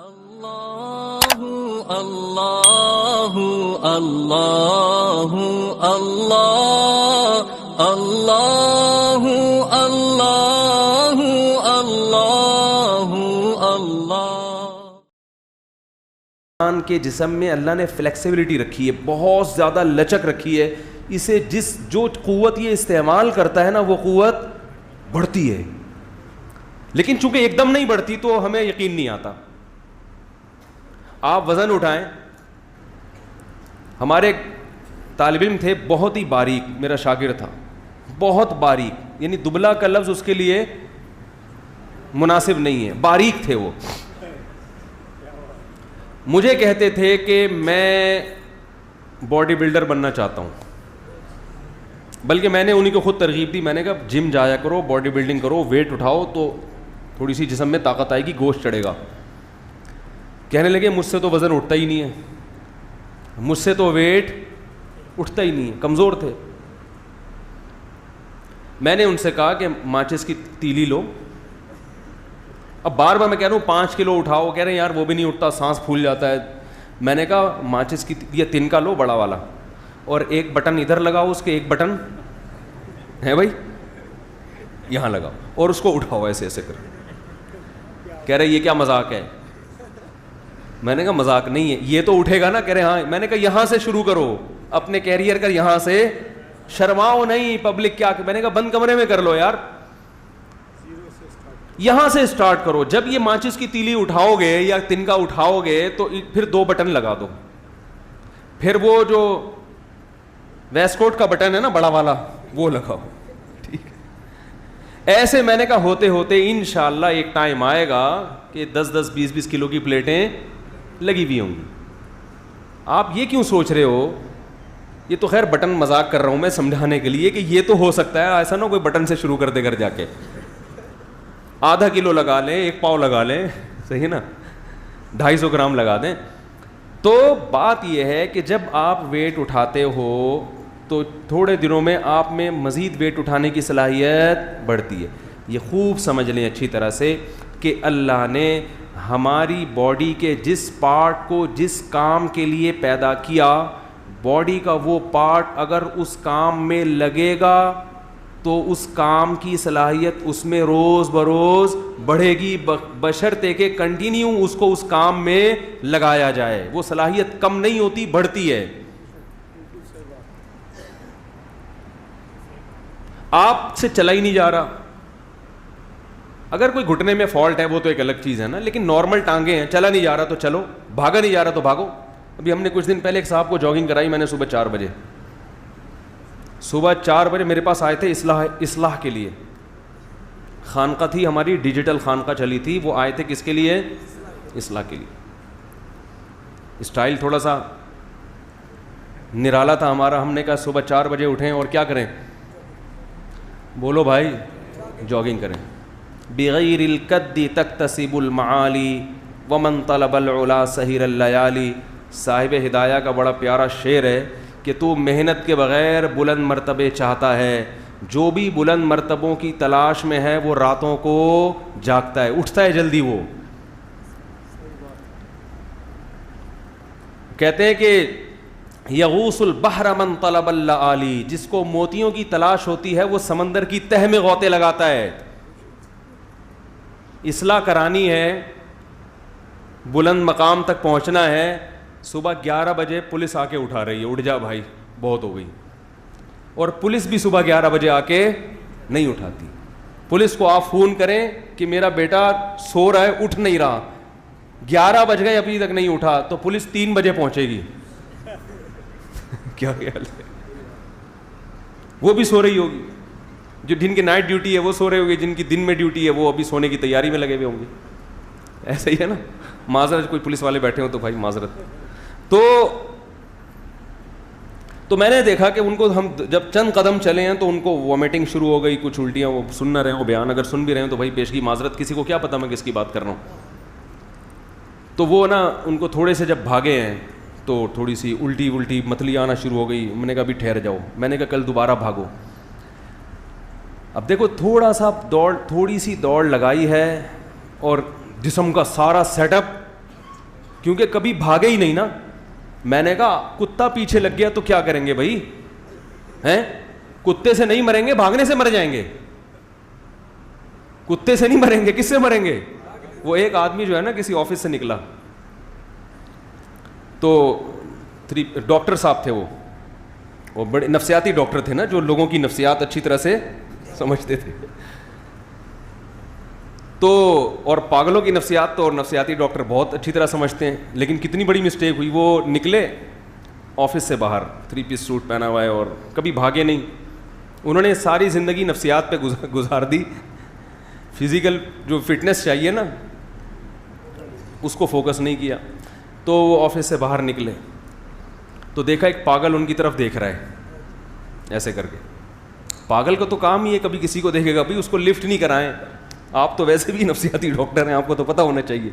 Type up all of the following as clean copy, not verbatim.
اللہ اللہ اللہ اللہ اللہ اللہ اللہ اللہ. کے جسم میں اللہ نے فلیکسیبلٹی رکھی ہے, بہت زیادہ لچک رکھی ہے. اسے جو قوت یہ استعمال کرتا ہے نا وہ قوت بڑھتی ہے, لیکن چونکہ ایک دم نہیں بڑھتی تو ہمیں یقین نہیں آتا. آپ وزن اٹھائیں, ہمارے طالب علم تھے بہت ہی باریک, میرا شاگرد تھا بہت باریک, یعنی دبلا کا لفظ اس کے لیے مناسب نہیں ہے, باریک تھے وہ. مجھے کہتے تھے کہ میں باڈی بلڈر بننا چاہتا ہوں, بلکہ میں نے انہیں کو خود ترغیب دی. میں نے کہا جم جایا کرو, باڈی بلڈنگ کرو, ویٹ اٹھاؤ تو تھوڑی سی جسم میں طاقت آئے گی, گوشت چڑھے گا. کہنے لگے مجھ سے تو وزن اٹھتا ہی نہیں ہے, مجھ سے تو ویٹ اٹھتا ہی نہیں ہے, کمزور تھے. میں نے ان سے کہا کہ ماچس کی تیلی لو. اب بار بار میں کہہ رہا ہوں 5 کلو اٹھاؤ, کہہ رہے ہیں یار وہ بھی نہیں اٹھتا, سانس پھول جاتا ہے. میں نے کہا ماچس کی یہ تنکا لو بڑا والا, اور ایک بٹن ادھر لگاؤ, اس کے ایک بٹن ہے بھائی یہاں لگاؤ, اور اس کو اٹھاؤ ایسے ایسے کر. کہہ رہے یہ کیا مذاق ہے؟ میں نے کہا مذاق نہیں ہے, یہ تو اٹھے گا نا. کہہ رہے ہاں. میں نے کہا یہاں سے شروع کرو اپنے کیریئر کا, یہاں سے, شرماؤ نہیں. پبلک کیا, میں نے کہا بند کمرے میں کر لو یار, یہاں سے اسٹارٹ کرو. جب یہ ماچس کی تیلی اٹھاؤ گے یا تنکا اٹھاؤ گے تو پھر 2 بٹن لگا دو. پھر وہ جو ویسٹ کوٹ کا بٹن ہے نا بڑا والا وہ لگاؤ, ٹھیک ہے. ایسے میں نے کہا ہوتے ہوتے انشاءاللہ ایک ٹائم آئے گا کہ 10-10 20-20 کلو کی پلیٹیں لگی ہوئی ہوں گی. آپ یہ کیوں سوچ رہے ہو؟ یہ تو خیر بٹن مذاق کر رہا ہوں میں سمجھانے کے لیے کہ یہ تو ہو سکتا ہے, ایسا نہ کوئی بٹن سے شروع کر دے گھر جا کے. ½ کلو لگا لیں, 1 پاؤ لگا لیں, صحیح ہے نا, 250 گرام لگا دیں. تو بات یہ ہے کہ جب آپ ویٹ اٹھاتے ہو تو تھوڑے دنوں میں آپ میں مزید ویٹ اٹھانے کی صلاحیت بڑھتی ہے. یہ خوب سمجھ لیں اچھی طرح سے کہ اللہ نے ہماری باڈی کے جس پارٹ کو جس کام کے لیے پیدا کیا, باڈی کا وہ پارٹ اگر اس کام میں لگے گا تو اس کام کی صلاحیت اس میں روز بروز بڑھے گی, بشرطے کہ کنٹینیو اس کو اس کام میں لگایا جائے. وہ صلاحیت کم نہیں ہوتی, بڑھتی ہے. آپ سے چلا ہی نہیں جا رہا, اگر کوئی گھٹنے میں فالٹ ہے وہ تو ایک الگ چیز ہے نا, لیکن نارمل ٹانگیں ہیں, چلا نہیں جا رہا تو چلو, بھاگا نہیں جا رہا تو بھاگو. ابھی ہم نے کچھ دن پہلے ایک صاحب کو جاگنگ کرائی, میں نے صبح 4 بجے, صبح 4 بجے میرے پاس آئے تھے اصلاح کے لیے. خانقاہ تھی ہماری, ڈیجیٹل خانقاہ چلی تھی, وہ آئے تھے کس کے لیے؟ اصلاح کے لیے. اسٹائل تھوڑا سا نرالا تھا ہمارا. ہم نے کہا صبح 4 بجے اٹھیں اور کیا کریں؟ بولو بھائی جاگنگ کریں. بغیر القد تکتسب المعالی ومن طلب العلا سحر اللیالی. صاحب ہدایہ کا بڑا پیارا شعر ہے کہ تو محنت کے بغیر بلند مرتبے چاہتا ہے, جو بھی بلند مرتبوں کی تلاش میں ہے وہ راتوں کو جاگتا ہے, اٹھتا ہے جلدی. وہ کہتے ہیں کہ یغوص البحر من طلب اللآلی, جس کو موتیوں کی تلاش ہوتی ہے وہ سمندر کی تہ میں غوطے لگاتا ہے. اصلاح کرانی ہے, بلند مقام تک پہنچنا ہے, صبح 11 بجے پولیس آ کے اٹھا رہی ہے, اٹھ جا بھائی بہت ہو گئی. اور پولیس بھی صبح 11 بجے آ کے نہیں اٹھاتی. پولیس کو آپ فون کریں کہ میرا بیٹا سو رہا ہے, اٹھ نہیں رہا, 11 بج گئے ابھی تک نہیں اٹھا, تو پولیس 3 بجے پہنچے گی. کیا خیال ہے؟ وہ بھی سو رہی ہوگی, جو جن کی نائٹ ڈیوٹی ہے وہ سو رہے ہوگے, جن کی دن میں ڈیوٹی ہے وہ ابھی سونے کی تیاری میں لگے ہوئے ہوں گے. ایسا ہی ہے نا. معذرت, کوئی پولیس والے بیٹھے ہوں تو بھائی معذرت. تو میں نے دیکھا کہ ان کو ہم جب چند قدم چلے ہیں تو ان کو وومیٹنگ شروع ہو گئی, کچھ الٹیاں, وہ سن نہ رہے ہوں بیان, اگر سن بھی رہے ہیں تو بھائی پیشگی معذرت, کسی کو کیا پتہ میں کس کی بات کر رہا ہوں. تو وہ نا ان کو تھوڑے سے جب بھاگے ہیں تو تھوڑی سی الٹی متلی آنا شروع ہو گئی. میں نے کہا ابھی ٹھہر جاؤ, میں نے کہا کل دوبارہ بھاگو. اب دیکھو تھوڑا سا تھوڑی سی دوڑ لگائی ہے اور جسم کا سارا سیٹ اپ کیونکہ کبھی بھاگے ہی نہیں نا. میں نے کہا کتا پیچھے لگ گیا تو کیا کریں گے بھائی, ہیں؟ کتے سے نہیں مریں گے, بھاگنے سے مر جائیں گے. کتے سے نہیں مریں گے, کس سے مریں گے؟ وہ ایک آدمی جو ہے نا کسی آفس سے نکلا, تو ڈاکٹر صاحب تھے, وہ بڑے نفسیاتی ڈاکٹر تھے نا, جو لوگوں کی نفسیات اچھی طرح سے سمجھتے تھے. تو اور پاگلوں کی نفسیات تو اور نفسیاتی ڈاکٹر بہت اچھی طرح سمجھتے ہیں. لیکن کتنی بڑی مسٹیک ہوئی, وہ نکلے آفس سے باہر, 3 پیس سوٹ پہنا ہوا ہے اور کبھی بھاگے نہیں. انہوں نے ساری زندگی نفسیات پہ گزار دی, فزیکل جو فٹنس چاہیے نا اس کو فوکس نہیں کیا. تو وہ آفس سے باہر نکلے تو دیکھا ایک پاگل ان کی طرف دیکھ رہا ہے ایسے کر کے. پاگل کا تو کام ہی ہے کبھی کسی کو دیکھے گا بھائی اس کو لفٹ نہیں کرائیں. آپ تو ویسے بھی نفسیاتی ڈاکٹر ہیں, آپ کو تو پتہ ہونا چاہیے,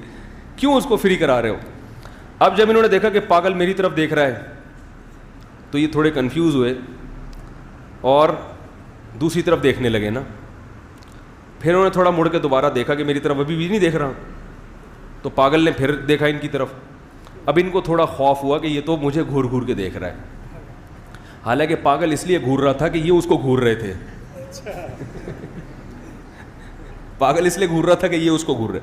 کیوں اس کو فری کرا رہے ہو. اب جب انہوں نے دیکھا کہ پاگل میری طرف دیکھ رہا ہے تو یہ تھوڑے کنفیوز ہوئے اور دوسری طرف دیکھنے لگے نا. پھر انہوں نے تھوڑا مڑ کے دوبارہ دیکھا کہ میری طرف ابھی بھی نہیں دیکھ رہا, تو پاگل نے پھر دیکھا ان کی طرف. اب ان کو تھوڑا خوف ہوا کہ یہ تو مجھے گھور گھور کے دیکھ رہا ہے. حالانکہ پاگل اس لیے گھور رہا تھا کہ یہ اس کو گھور رہے تھے. پاگل اس لیے گھور رہا تھا کہ یہ اس کو گھور رہے.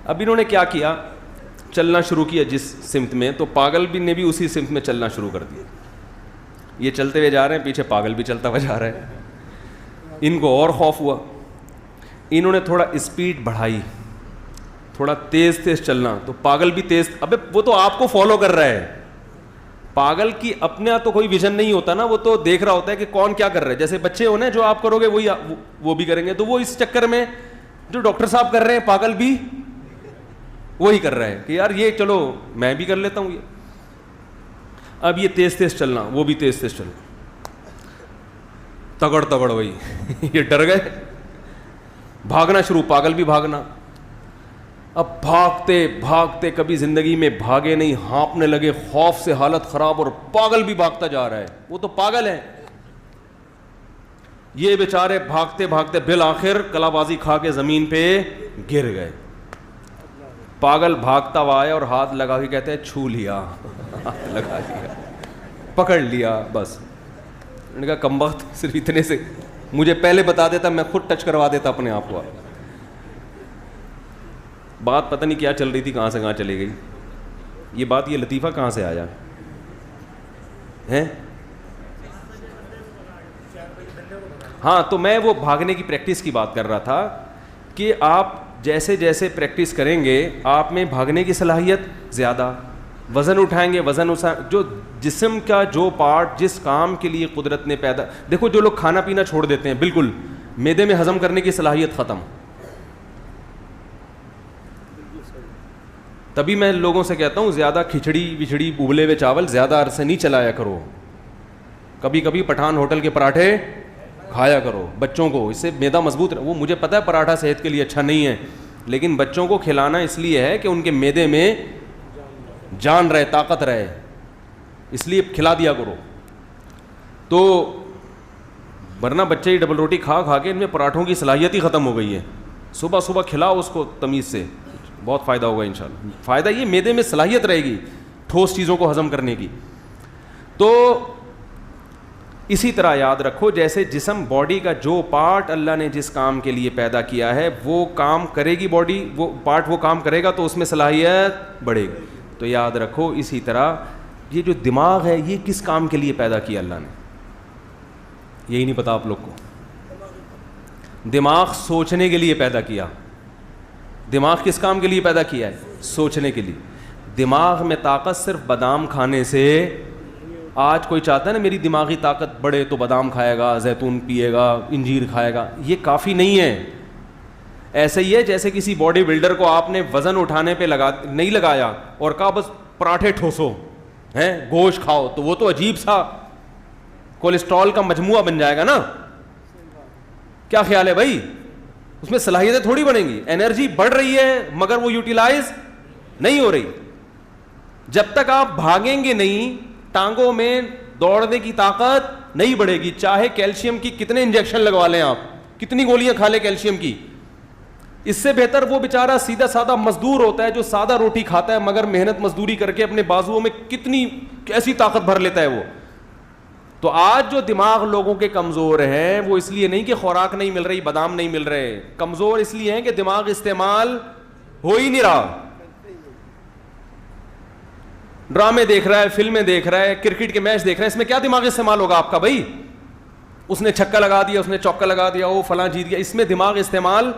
اب انہوں نے کیا کیا, چلنا شروع کیا جس سمت میں, تو پاگل بھی نے بھی اسی سمت میں چلنا شروع کر دیا. یہ چلتے ہوئے جا رہے ہیں, پیچھے پاگل بھی چلتا ہوا جا رہا ہے. ان کو اور خوف ہوا, انہوں نے تھوڑا اسپیڈ بڑھائی, تھوڑا تیز تیز چلنا. تو پاگل بھی تیز, ابے وہ تو آپ کو فالو کر رہا ہے. پاگل کی اپنے تو کوئی ویژن نہیں ہوتا نا, وہ تو دیکھ رہا ہوتا ہے کہ کون کیا کر رہا ہے. جیسے بچے ہونے, جو آپ کرو گے وہی وہ بھی کریں گے. تو وہ اس چکر میں جو ڈاکٹر صاحب کر رہے ہیں پاگل بھی وہی کر رہا ہے کہ یار یہ چلو میں بھی کر لیتا ہوں یہ. اب یہ تیز تیز چلنا, وہ بھی تیز تیز چلنا, تگڑ تگڑ وہی. یہ ڈر گئے, بھاگنا شروع, پاگل بھی بھاگنا. اب بھاگتے بھاگتے کبھی زندگی میں بھاگے نہیں, ہانپنے لگے, خوف سے حالت خراب, اور پاگل بھی بھاگتا جا رہا ہے. وہ تو پاگل ہے. یہ بیچارے بھاگتے بھاگتے بالآخر کلا بازی کھا کے زمین پہ گر گئے. پاگل بھاگتا ہوا آیا اور ہاتھ لگا کے کہتے ہیں چھو لیا, ہاتھ لگا لیا, پکڑ لیا. بس انہوں نے کہا کمبخت, صرف اتنے سے مجھے پہلے بتا دیتا, میں خود ٹچ کروا دیتا اپنے آپ کو. بات پتہ نہیں کیا چل رہی تھی, کہاں سے کہاں چلی گئی یہ بات. یہ لطیفہ کہاں سے آیا ہے؟ ہاں, تو میں وہ بھاگنے کی پریکٹس کی بات کر رہا تھا کہ آپ جیسے جیسے پریکٹس کریں گے آپ میں بھاگنے کی صلاحیت زیادہ, وزن اٹھائیں گے, جو جسم کا جو پارٹ جس کام کے لیے قدرت نے پیدا. دیکھو جو لوگ کھانا پینا چھوڑ دیتے ہیں بالکل, معدے میں ہضم کرنے کی صلاحیت ختم. تبھی میں لوگوں سے کہتا ہوں زیادہ کھچڑی وچڑی ابلے ہوئے چاول زیادہ عرصے نہیں چلایا کرو. کبھی کبھی پٹھان ہوٹل کے پراٹھے کھایا کرو بچوں کو, اس سے معدہ مضبوط. وہ مجھے پتہ ہے پراٹھا صحت کے لیے اچھا نہیں ہے, لیکن بچوں کو کھلانا اس لیے ہے کہ ان کے معدے میں جان رہے, طاقت رہے, اس لیے کھلا دیا کرو. تو ورنہ بچے ہی ڈبل روٹی کھا کھا کے ان میں پراٹھوں کی صلاحیت ہی ختم ہو گئی ہے. صبح صبح کھلاؤ اس کو تمیز سے, بہت فائدہ ہوگا انشاءاللہ. فائدہ یہ معدے میں صلاحیت رہے گی ٹھوس چیزوں کو ہضم کرنے کی. تو اسی طرح یاد رکھو جیسے جسم باڈی کا جو پارٹ اللہ نے جس کام کے لیے پیدا کیا ہے وہ کام کرے گی, باڈی وہ پارٹ وہ کام کرے گا تو اس میں صلاحیت بڑھے گی. تو یاد رکھو اسی طرح یہ جو دماغ ہے یہ کس کام کے لیے پیدا کیا اللہ نے, یہی نہیں پتا آپ لوگ کو. دماغ سوچنے کے لیے پیدا کیا. دماغ کس کام کے لیے پیدا کیا ہے؟ سوچنے کے لیے. دماغ میں طاقت صرف بادام کھانے سے. آج کوئی چاہتا ہے نا میری دماغی طاقت بڑھے تو بادام کھائے گا, زیتون پیے گا, انجیر کھائے گا. یہ کافی نہیں ہے. ایسے ہی ہے جیسے کسی باڈی بلڈر کو آپ نے وزن اٹھانے پہ نہیں لگایا اور کہا بس پراٹھے ٹھوسو ہیں, گوشت کھاؤ, تو وہ تو عجیب سا کولیسٹرول کا مجموعہ بن جائے گا نا. کیا خیال ہے بھائی؟ اس میں صلاحیتیں تھوڑی بنیں گی. انرجی بڑھ رہی ہے مگر وہ یوٹیلائز نہیں ہو رہی. جب تک آپ بھاگیں گے نہیں, ٹانگوں میں دوڑنے کی طاقت نہیں بڑھے گی. چاہے کیلشیم کی کتنے انجیکشن لگوا لیں آپ, کتنی گولیاں کھا لیں کیلشیم کی, اس سے بہتر وہ بیچارہ سیدھا سادہ مزدور ہوتا ہے جو سادہ روٹی کھاتا ہے مگر محنت مزدوری کر کے اپنے بازوؤں میں کتنی کیسی طاقت بھر لیتا ہے وہ. تو آج جو دماغ لوگوں کے کمزور ہیں وہ اس لیے نہیں کہ خوراک نہیں مل رہی, بادام نہیں مل رہے, کمزور اس لیے ہیں کہ دماغ استعمال ہو ہی نہیں رہا. ڈرامے دیکھ رہا ہے, فلمیں دیکھ رہا ہے, کرکٹ کے میچ دیکھ رہا ہے, اس میں کیا دماغ استعمال ہوگا آپ کا بھائی؟ اس نے چھکا لگا دیا, اس نے چوکا لگا دیا, وہ فلاں جیت گیا, اس میں دماغ استعمال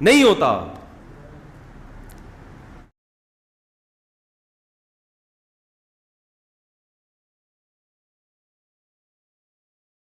نہیں ہوتا.